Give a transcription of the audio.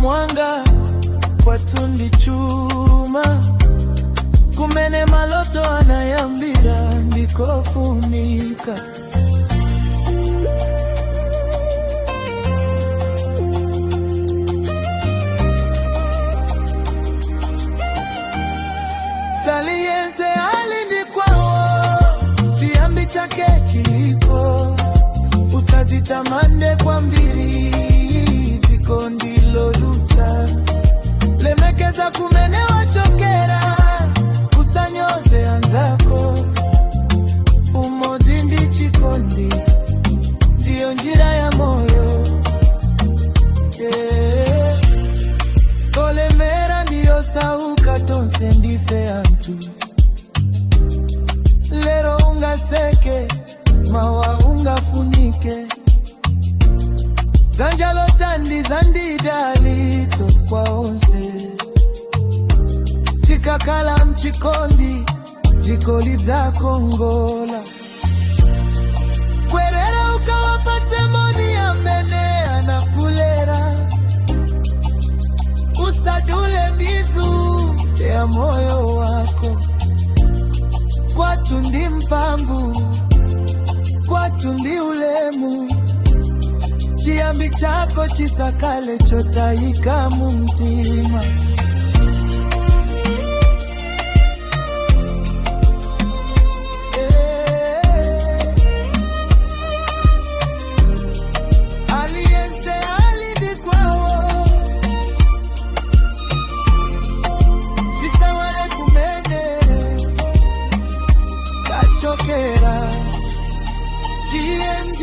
mwanga kwa tundi chuma kumene maloto anayambira ndikofunika. Saliense alindikwawo chiyambi chake chilipo, usazitamande kwa mbiri ziko ndilo luta lemekeza kumene wachokera usanyoze anzako umodzi ndi chikondi ndiyo njira ya moyo Kolemera ndiyo sauka tonse ndife antu lero ungaseke mawa ungafunike zanjalo tandi zandidali tokwa onse tikakala mchikondi zikoli za kongola kwerera ukawapate moni ya mene anakulera usadule mizu ya moyo wako kwatu ndi mpambu kwatu ndi ulemu chiyambi chako chisakale chotayika mumtima Aliense alindikwawo chisawale kumene kachokera TNG